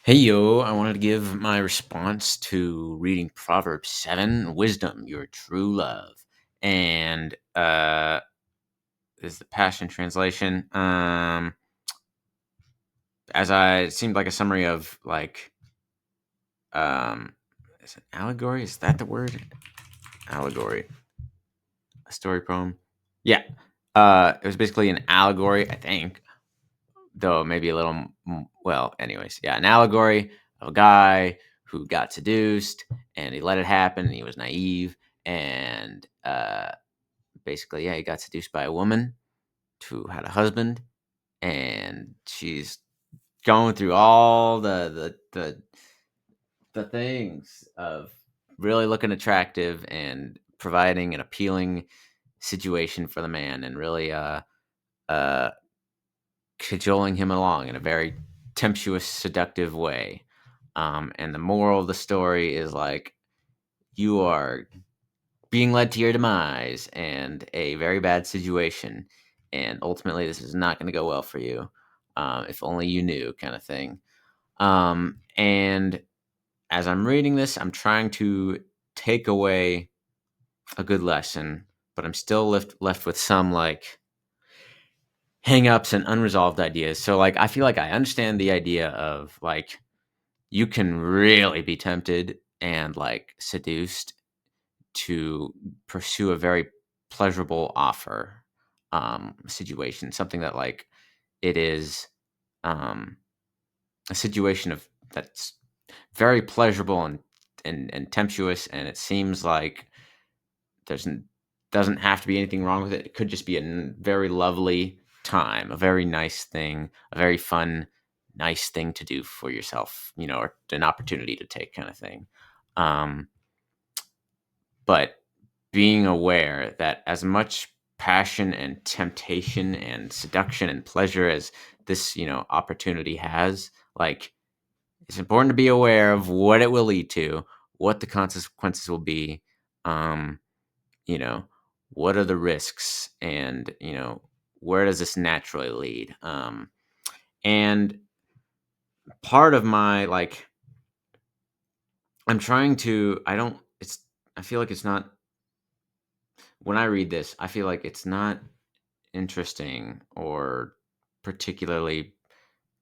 Hey yo, I wanted to give my response to reading Proverbs 7, wisdom, your true love. And this is the Passion Translation. It seemed like a summary of um is it allegory? Is that the word? Allegory. A story poem. Yeah. It was basically an allegory, I think. Though maybe a little well, anyways, yeah, an allegory of a guy who got seduced and he let it happen and he was naive and basically, yeah, he got seduced by a woman who had a husband and she's going through all the things of really looking attractive and providing an appealing situation for the man and really uh cajoling him along in a very temptuous, seductive way. And the moral of the story is like you are being led to your demise and a very bad situation. And ultimately, this is not going to go well for you. If only you knew, kind of thing. And as I'm reading this, I'm trying to take away a good lesson, but I'm still left with some like hang-ups and unresolved ideas. So like I feel like I understand the idea of like you can really be tempted and like seduced to pursue a very pleasurable offer situation, something that like it is um a situation of that's very pleasurable and temptuous, and it seems like there's doesn't have to be anything wrong with it. It could just be a very lovely time, a very nice thing, a very fun, nice thing to do for yourself, or an opportunity to take, kind of thing. Um, but being aware that as much passion and temptation and seduction and pleasure as this, opportunity has, like it's important to be aware of what it will lead to, what the consequences will be. Um, you know, what are the risks and, where does this naturally lead? And part of my like, I'm trying to, I don't, it's, I feel like it's not, when I read this, I feel like it's not interesting or particularly,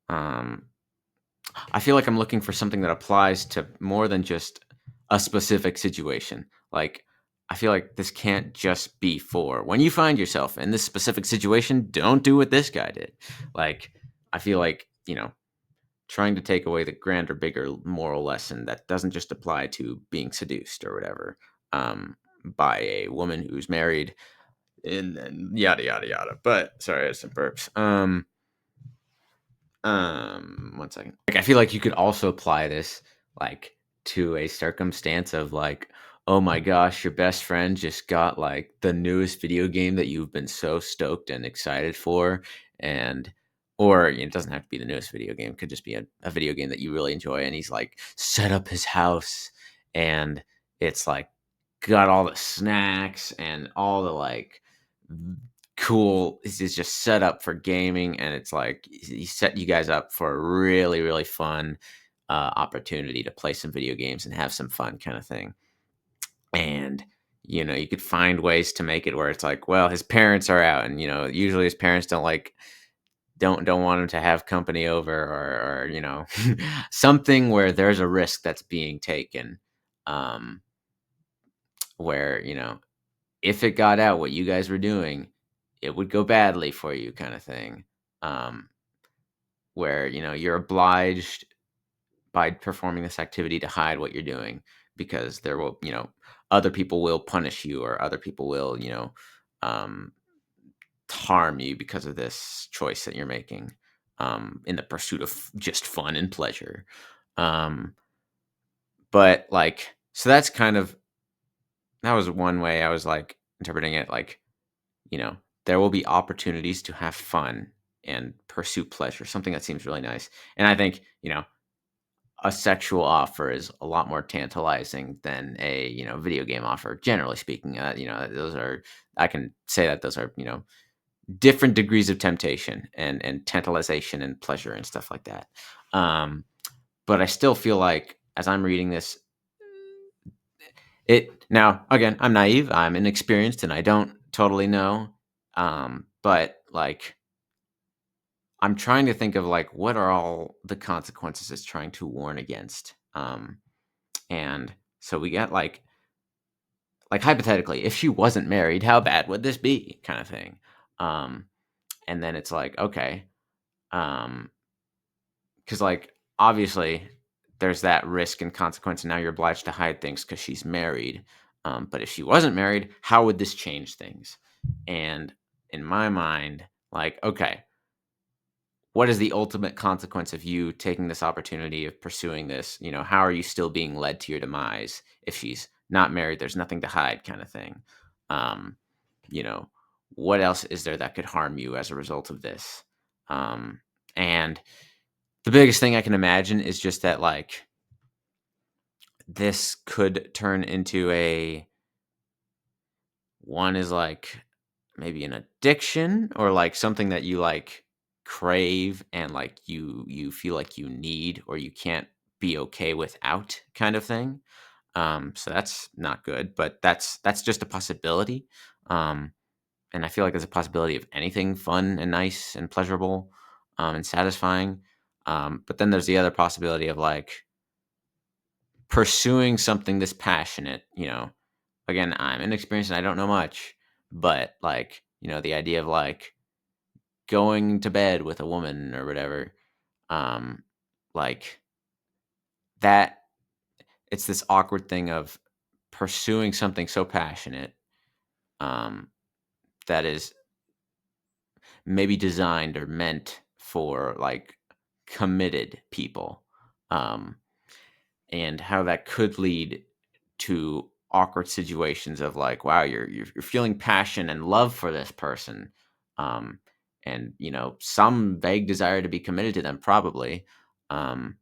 um, I feel like I'm looking for something that applies to more than just a specific situation. Like, I feel like this can't just be for when you find yourself in this specific situation, don't do what this guy did. Like, I feel like, trying to take away the grander, bigger moral lesson that doesn't just apply to being seduced or whatever by a woman who's married and yada, yada, yada. But sorry, I had some burps. One second. Like, I feel like you could also apply this, like, to a circumstance of, like, oh my gosh, your best friend just got, like, the newest video game that you've been so stoked and excited for, and or, it doesn't have to be the newest video game, it could just be a video game that you really enjoy, and he's, like, set up his house, and it's, like, got all the snacks and all the, like, cool. This is just set up for gaming, and it's like he set you guys up for a really, really fun opportunity to play some video games and have some fun, kind of thing. And you could find ways to make it where it's like, well, his parents are out, and usually his parents don't want him to have company over, or something where there's a risk that's being taken, um, where if it got out what you guys were doing, it would go badly for you, kind of thing. Um, where you're obliged by performing this activity to hide what you're doing because there will other people will punish you, or other people will um, harm you because of this choice that you're making in the pursuit of just fun and pleasure. Um, but like, so that's kind of that was one way I was like interpreting it, like there will be opportunities to have fun and pursue pleasure, something that seems really nice. And I think, a sexual offer is a lot more tantalizing than a, video game offer, generally speaking. Those are, I can say that those are, different degrees of temptation and tantalization and pleasure and stuff like that. Um, but I still feel like as I'm reading this, it now again, I'm naive, I'm inexperienced, and I don't totally know. But like I'm trying to think of like what are all the consequences it's trying to warn against. And so we got like hypothetically, if she wasn't married, how bad would this be? Kind of thing. Um, and then it's like, okay, because like obviously there's that risk and consequence, and now you're obliged to hide things because she's married. But if she wasn't married, how would this change things? And in my mind, like, okay, what is the ultimate consequence of you taking this opportunity of pursuing this? How are you still being led to your demise if she's not married? There's nothing to hide, kind of thing. Um, you know, what else is there that could harm you as a result of this? And the biggest thing I can imagine is just that, like, this could turn into one is like maybe an addiction or like something that you like crave and like you feel like you need or you can't be okay without kind of thing. So that's not good, but that's just a possibility. Um, and I feel like there's a possibility of anything fun and nice and pleasurable and satisfying. But then there's the other possibility of like pursuing something this passionate, again, I'm inexperienced and I don't know much, but like, the idea of like going to bed with a woman or whatever, um, like that, it's this awkward thing of pursuing something so passionate, um, that is maybe designed or meant for like committed people. Um, and how that could lead to awkward situations of like, wow, you're feeling passion and love for this person, um, and some vague desire to be committed to them, probably, um,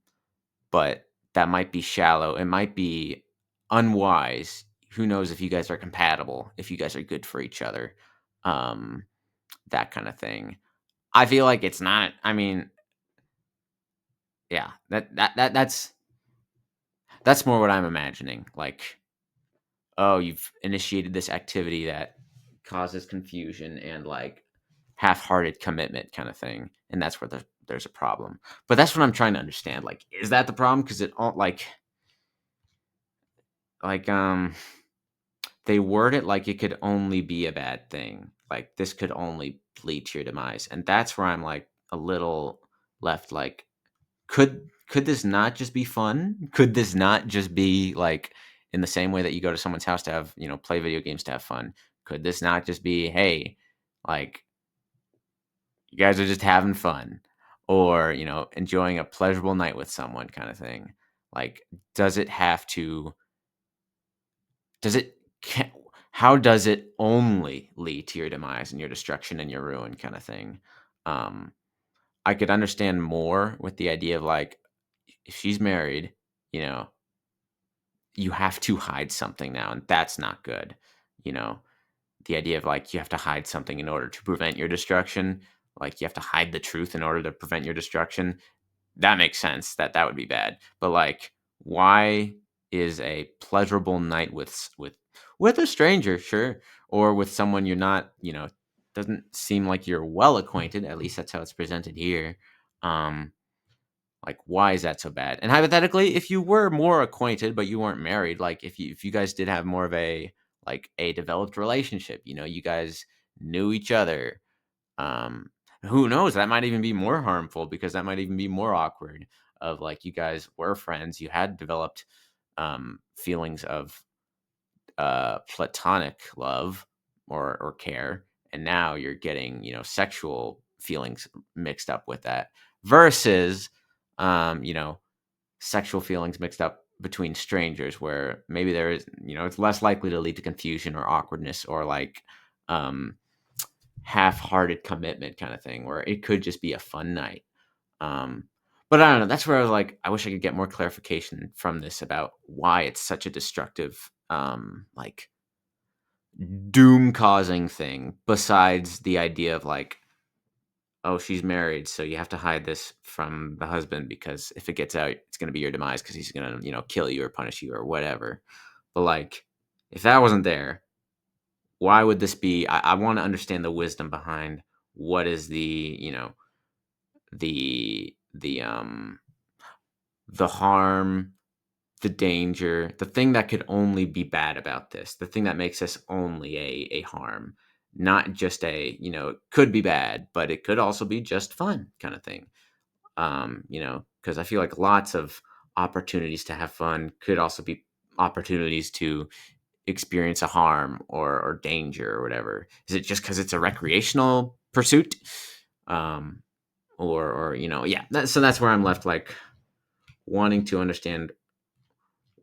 but that might be shallow. It might be unwise. Who knows if you guys are compatible, if you guys are good for each other, um, that kind of thing. I feel like it's not. I mean, yeah, that's more what I'm imagining. Like, oh, you've initiated this activity that causes confusion and like half-hearted commitment kind of thing, and that's where there's a problem. But that's what I'm trying to understand. Like, is that the problem? Because it all like they word it like it could only be a bad thing. Like this could only lead to your demise, and that's where I'm like a little left. Like, could this not just be fun? Could this not just be like in the same way that you go to someone's house to have, play video games to have fun? Could this not just be, hey, like you guys are just having fun or, enjoying a pleasurable night with someone kind of thing? Like, does it have to, does it, can, how does it only lead to your demise and your destruction and your ruin kind of thing? Um, I could understand more with the idea of like, if she's married, you know, you have to hide something now, and that's not good. You know, the idea of like you have to hide something in order to prevent your destruction, like you have to hide the truth in order to prevent your destruction. That makes sense that would be bad. But like, why is a pleasurable night with a stranger, sure, or with someone you're not, doesn't seem like you're well acquainted, at least that's how it's presented here. Um, like, why is that so bad? And hypothetically, if you were more acquainted but you weren't married, like if you guys did have more of a developed relationship, you guys knew each other. Um, who knows? That might even be more harmful because that might even be more awkward. Of like you guys were friends, you had developed feelings of platonic love or care, and now you're getting sexual feelings mixed up with that versus um, you know sexual feelings mixed up between strangers where maybe there is it's less likely to lead to confusion or awkwardness or like um half-hearted commitment kind of thing where it could just be a fun night. um but I don't know, that's where I was like, I wish I could get more clarification from this about why it's such a destructive like doom causing thing besides the idea of like oh, she's married, so you have to hide this from the husband because if it gets out, it's going to be your demise because he's going to, kill you or punish you or whatever. But like, if that wasn't there, why would this be? I want to understand the wisdom behind what is the harm, the danger, the thing that could only be bad about this, the thing that makes this only a harm, not just it could be bad, but it could also be just fun kind of thing. Because I feel like lots of opportunities to have fun could also be opportunities to experience a harm or danger or whatever. Is it just because it's a recreational pursuit? Um, or yeah. So that's where I'm left, like wanting to understand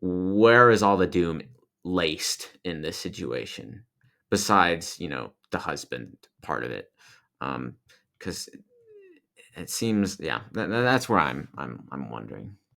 where is all the doom laced in this situation, besides the husband part of it, because it seems, yeah, that's where I'm wondering.